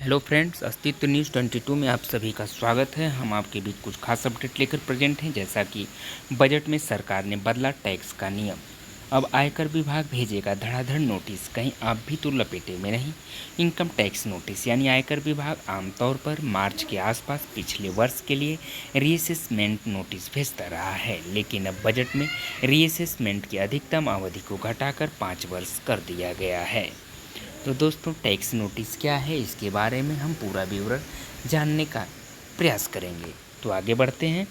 Hello friends, अस्तित्व news 22 में आप सभी का स्वागत है। हम आपके बीच कुछ खास अपडेट लेकर प्रेजेंट हैं। जैसा कि बजट में सरकार ने बदला टैक्स का नियम। अब आयकर विभाग भेजेगा धड़ाधड़ नोटिस, कहीं आप भी तो लपेटे में नहीं। इनकम टैक्स नोटिस यानी आयकर विभाग आमतौर पर मार्च के आसपास पिछले वर्ष के लिए रीअसेसमेंट नोटिस भेजता रहा है, लेकिन अब बजट में रीअसेसमेंट की अधिकतम अवधि को घटाकर 5 वर्ष कर दिया गया है। तो दोस्तों, टैक्स नोटिस क्या है, इसके बारे में हम पूरा विवरण जानने का प्रयास करेंगे। तो आगे बढ़ते हैं।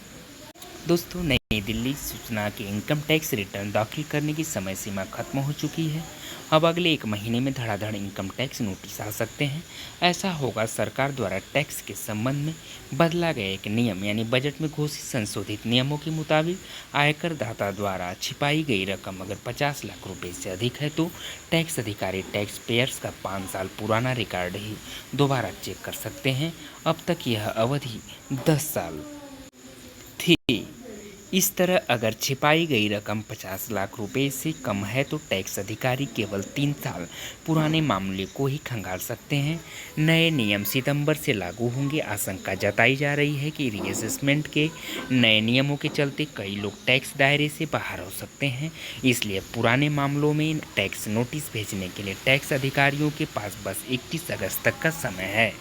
दोस्तों, नई दिल्ली सूचना कि इनकम टैक्स रिटर्न दाखिल करने की समय सीमा खत्म हो चुकी है। अब अगले 1 महीने में धड़ाधड़ इनकम टैक्स नोटिस आ सकते हैं। ऐसा होगा सरकार द्वारा टैक्स के संबंध में बदला गया एक नियम, यानी बजट में घोषित संशोधित नियमों के मुताबिक आयकर दाता द्वारा छिपाई गई रकम अगर 50 लाख रुपए से अधिक है तो टैक्स अधिकारी टैक्स पेयर्स का 5 साल पुराना रिकॉर्ड ही दोबारा चेक कर सकते हैं। अब तक यह अवधि 10 साल थी। इस तरह अगर छिपाई गई रकम 50 लाख रुपए से कम है तो टैक्स अधिकारी केवल 3 साल पुराने मामले को ही खंगाल सकते हैं। नए नियम सितंबर से लागू होंगे। आशंका जताई जा रही है कि रीअसेसमेंट के नए नियमों के चलते कई लोग टैक्स दायरे से बाहर हो सकते हैं। इसलिए पुराने मामलों में टैक्स नोटिस भेजने के लिए टैक्स अधिकारियों के पास बस 31 अगस्त तक का समय है।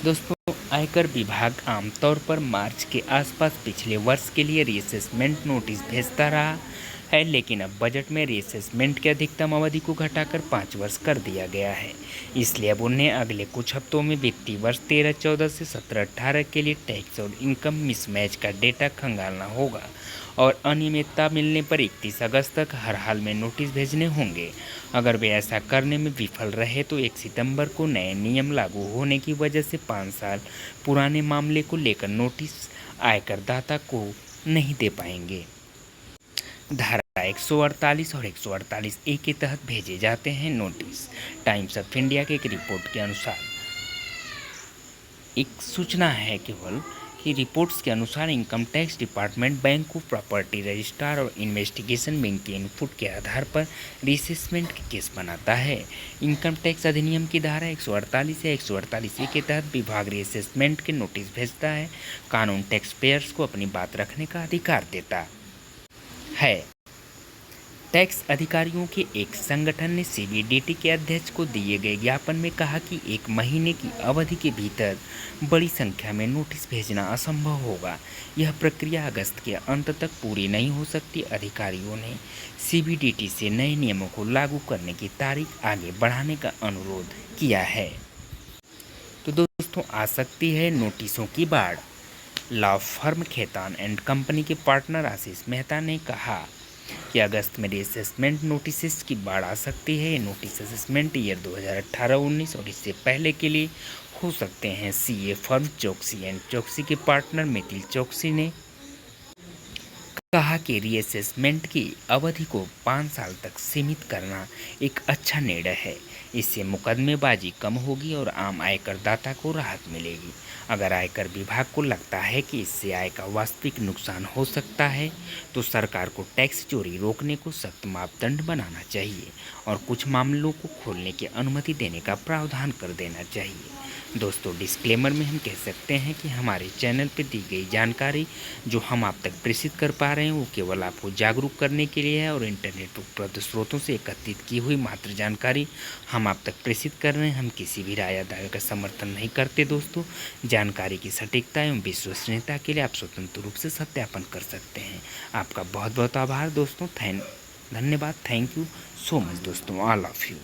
दोस्तों, आयकर विभाग आमतौर पर मार्च के आसपास पिछले वर्ष के लिए रीअसेसमेंट नोटिस भेजता रहा है, लेकिन अब बजट में रीअसेसमेंट की अधिकतम अवधि को घटाकर 5 वर्ष कर दिया गया है। इसलिए अब उन्हें अगले कुछ हफ्तों में वित्तीय वर्ष 13-14 से 17-18 के लिए टैक्स और इनकम मिसमैच का डेटा खंगालना होगा और अनियमितता मिलने पर 31 अगस्त तक हर हाल में नोटिस भेजने होंगे। अगर वे ऐसा करने में विफल रहे तो 1 सितंबर को नए नियम लागू होने की वजह से 5 साल पुराने मामले को लेकर नोटिस आयकरदाता को नहीं दे पाएंगे। धारा 148 और 148A के तहत भेजे जाते हैं नोटिस। टाइम्स ऑफ इंडिया की एक रिपोर्ट के अनुसार एक सूचना है केवल कि रिपोर्ट्स के अनुसार income tax department bank of property registrar और इन्वेस्टिगेशन विंग के इनपुट के आधार पर रीअसेसमेंट के केस बनाता है। इनकम टैक्स अधिनियम की धारा 148 या 148A के तहत विभाग रीअसेसमेंट के नोटिस भेजता है। कानून टैक्स पेयर्स को अपनी बात रखने का अधिकार देता है। टैक्स अधिकारियों के एक संगठन ने सीबीडीटी के अध्यक्ष को दिए गए ज्ञापन में कहा कि 1 महीने की अवधि के भीतर बड़ी संख्या में नोटिस भेजना असंभव होगा। यह प्रक्रिया अगस्त के अंत तक पूरी नहीं हो सकती। अधिकारियों ने सीबीडीटी से नए नियमों को लागू करने की तारीख आगे बढ़ाने का अनुरोध किया है। तो दोस्तों, आ सकती है नोटिसों की बाढ़। Law firm Khaitan and company के पार्टनर आशीष मेहता ने कहा कि अगस्त में रीअसेसमेंट नोटिस की बाढ़ आ सकती है। ये नोटिस असेसमेंट ईयर 2018-19 और इससे पहले के लिए हो सकते हैं। सीए फर्म चौकसी एंड चौकसी के पार्टनर मिथिल चौकसी ने कहा कि रीअसेसमेंट की अवधि को 5 साल तक सीमित करना एक अच्छा निर्णय है। इससे मुकदमेबाजी कम होगी और आम आयकरदाता को राहत मिलेगी। अगर आयकर विभाग को लगता है कि इससे आय का वास्तविक नुकसान हो सकता है तो सरकार को टैक्स चोरी रोकने को सख्त मापदंड बनाना चाहिए और कुछ मामलों को खोलने की अनुमति देने का प्रावधान कर देना चाहिए। दोस्तों, डिस्क्लेमर में हम कह सकते हैं कि हमारे चैनल पर दी गई जानकारी जो हम आप तक प्रेषित कर पा रहे हैं वो केवल आपको जागरूक करने के लिए है और इंटरनेट पर उपलब्ध स्रोतों से एकत्रित की हुई मात्र जानकारी हम आप तक प्रेषित कर रहे हैं। हम किसी भी राय या दावे का समर्थन नहीं करते। दोस्तों, जानकारी की सटीकता एवं विश्वसनीयता के लिए आप स्वतंत्र रूप से सत्यापन कर सकते हैं। आपका बहुत बहुत आभार दोस्तों। धन्यवाद। थैंक यू सो मच दोस्तों, ऑल ऑफ यू।